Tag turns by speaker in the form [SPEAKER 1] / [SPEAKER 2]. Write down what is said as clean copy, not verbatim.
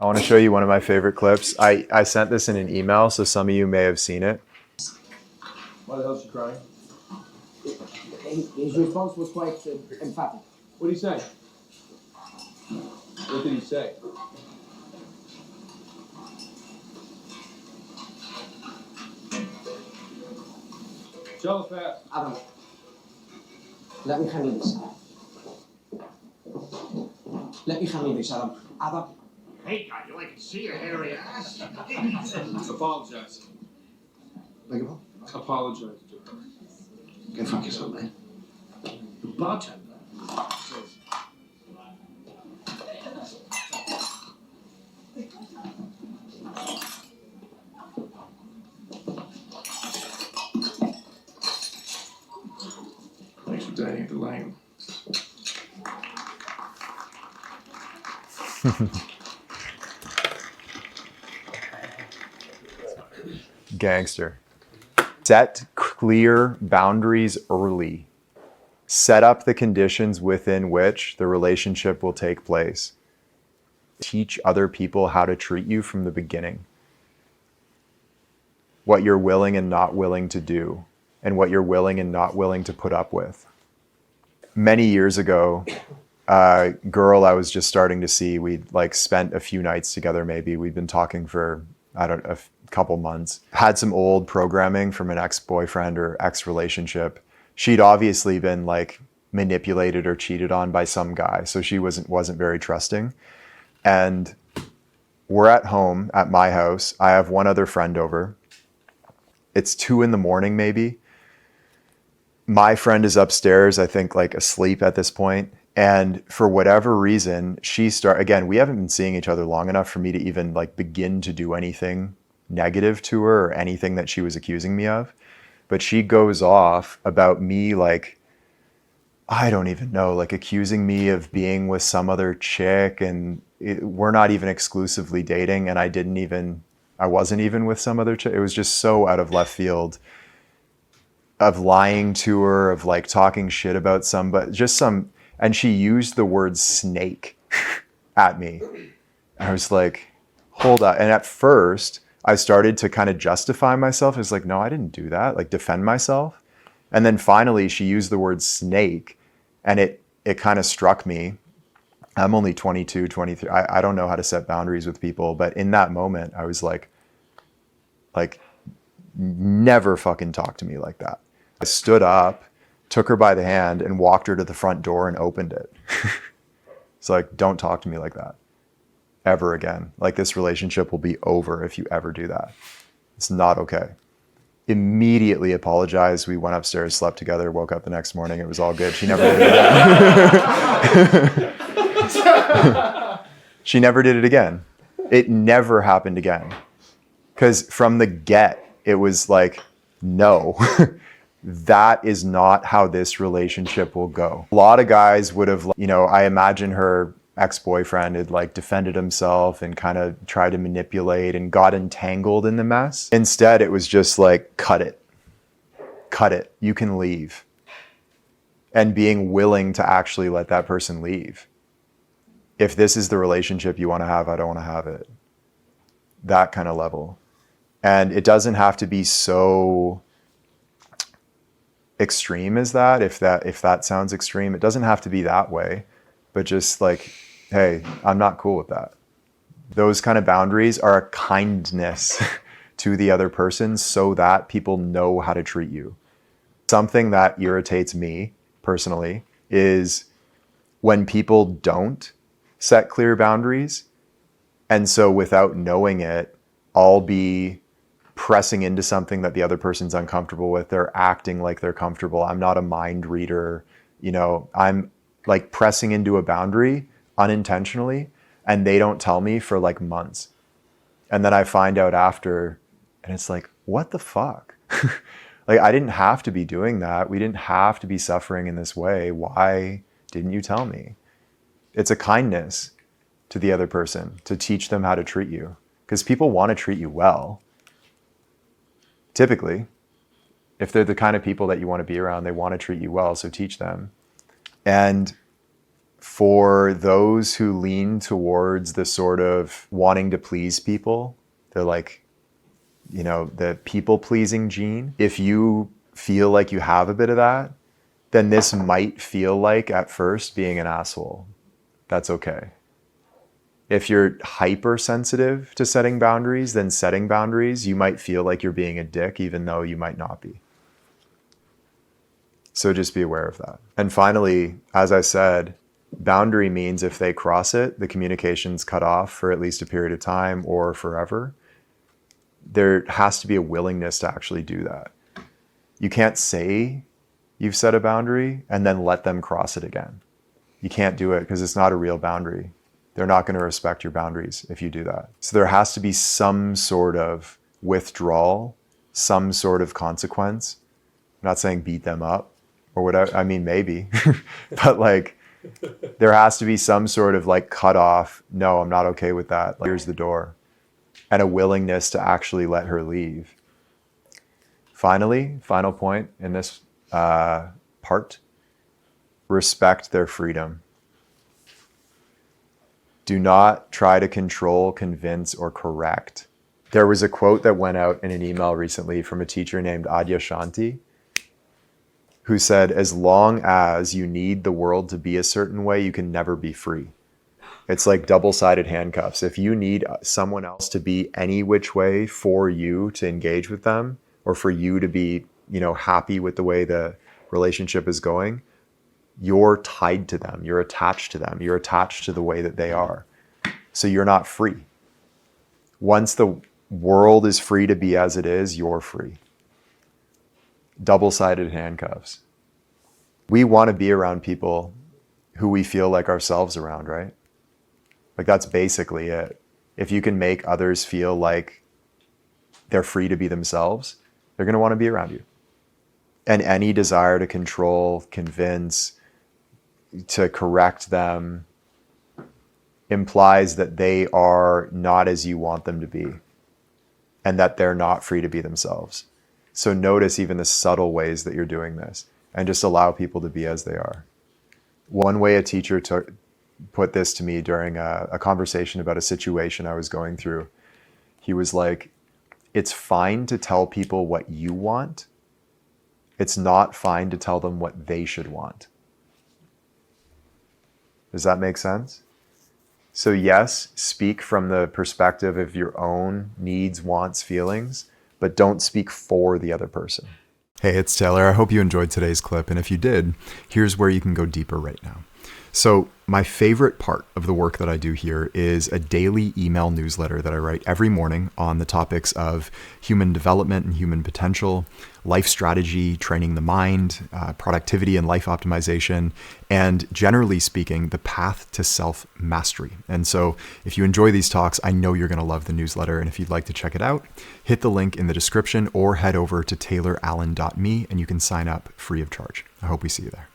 [SPEAKER 1] I want to show you one of my favorite clips. I sent this in an email, so some of you may have seen it.
[SPEAKER 2] Why the hell is she crying?
[SPEAKER 3] His response was quite emphatic.
[SPEAKER 2] What did he say? What did he say? Tell us fast.
[SPEAKER 3] Adam, let me handle this. Let me handle this, Adam. Adam.
[SPEAKER 4] Hey, God, you like to see your hairy ass?
[SPEAKER 2] Apologize.
[SPEAKER 3] Beg your pardon?
[SPEAKER 2] Apologize to her.
[SPEAKER 3] Go fuck yourself, man.
[SPEAKER 2] The bartender says, thanks for dining at the Lane.
[SPEAKER 1] Gangster. Set clear boundaries early. Set up the conditions within which the relationship will take place. Teach other people how to treat you from the beginning. What you're willing and not willing to do, and what you're willing and not willing to put up with. Many years ago, a girl I was just starting to see, we'd like spent a few nights together maybe. We'd been talking for, a couple months. Had some old programming from an ex-boyfriend or ex-relationship. She'd obviously been like manipulated or cheated on by some guy, so she wasn't very trusting. And we're at home at my house. I have one other friend over. It's 2 a.m. maybe. My friend is upstairs, I think like asleep at this point. And for whatever reason, again, we haven't been seeing each other long enough for me to even like begin to do anything negative to her or anything that she was accusing me of. But she goes off about me, like, I don't even know, like accusing me of being with some other chick, and we're not even exclusively dating, and I wasn't even with some other chick. It was just so out of left field, of lying to her, of like talking shit about and she used the word snake at me. I was like, hold on. And at first I started to kind of justify myself. I was like, no, I didn't do that. Like defend myself. And then finally she used the word snake, and it kind of struck me. I'm only 22, 23. I don't know how to set boundaries with people. But in that moment I was like, never fucking talk to me like that. I stood up, took her by the hand and walked her to the front door and opened it. It's like, don't talk to me like that ever again. Like, this relationship will be over if you ever do that. It's not okay. Immediately apologized. We went upstairs, slept together, woke up the next morning. It was all good. She never did it again. She never did it again. It never happened again. Because from the get, it was like, no. That is not how this relationship will go. A lot of guys would have, I imagine her ex-boyfriend had like defended himself and kind of tried to manipulate and got entangled in the mess. Instead, it was just like, cut it. Cut it. You can leave. And being willing to actually let that person leave. If this is the relationship you want to have, I don't want to have it. That kind of level. And it doesn't have to be so extreme as that. If that sounds extreme, it doesn't have to be that way, but just like, hey, I'm not cool with that. Those kind of boundaries are a kindness to the other person so that people know how to treat you. Something that irritates me personally is when people don't set clear boundaries. And so without knowing it, I'll be pressing into something that the other person's uncomfortable with. They're acting like they're comfortable. I'm not a mind reader. I'm like pressing into a boundary unintentionally, and they don't tell me for like months. And then I find out after, and it's like, what the fuck? Like, I didn't have to be doing that. We didn't have to be suffering in this way. Why didn't you tell me? It's a kindness to the other person to teach them how to treat you, because people want to treat you well. Typically, if they're the kind of people that you want to be around, they want to treat you well, so teach them. And For those who lean towards the sort of wanting to please people, they're like, the people pleasing gene. If you feel like you have a bit of that, then this might feel like at first being an asshole. That's okay. If you're hypersensitive to setting boundaries, then setting boundaries, you might feel like you're being a dick, even though you might not be. So just be aware of that. And finally, as I said, boundary means if they cross it, the communication's cut off for at least a period of time or forever. There has to be a willingness to actually do that. You can't say you've set a boundary and then let them cross it again. You can't do it because it's not a real boundary. They're not going to respect your boundaries if you do that. So there has to be some sort of withdrawal, some sort of consequence. I'm not saying beat them up or whatever. I mean, maybe, but like there has to be some sort of like cutoff. No, I'm not okay with that. Like, here's the door. And a willingness to actually let her leave. Finally, final point in this part, respect their freedom. Do not try to control, convince, or correct. There was a quote that went out in an email recently from a teacher named Adya Shanti, who said, as long as you need the world to be a certain way, you can never be free. It's like double-sided handcuffs. If you need someone else to be any which way for you to engage with them, or for you to be, happy with the way the relationship is going, you're tied to them. You're attached to them. You're attached to the way that they are. So you're not free. Once the world is free to be as it is, you're free. Double-sided handcuffs. We want to be around people who we feel like ourselves around, right? Like that's basically it. If you can make others feel like they're free to be themselves, they're going to want to be around you. And any desire to control, convince, to correct them implies that they are not as you want them to be and that they're not free to be themselves. So notice even the subtle ways that you're doing this and just allow people to be as they are. One way a teacher put this to me during a conversation about a situation I was going through, he was like, it's fine to tell people what you want. It's not fine to tell them what they should want. Does that make sense? So yes, speak from the perspective of your own needs, wants, feelings, but don't speak for the other person. Hey, it's Taylor. I hope you enjoyed today's clip. And if you did, here's where you can go deeper right now. So my favorite part of the work that I do here is a daily email newsletter that I write every morning on the topics of human development and human potential, life strategy, training the mind, productivity and life optimization, and generally speaking, the path to self-mastery. And so if you enjoy these talks, I know you're going to love the newsletter. And if you'd like to check it out, hit the link in the description or head over to taylorallen.me and you can sign up free of charge. I hope we see you there.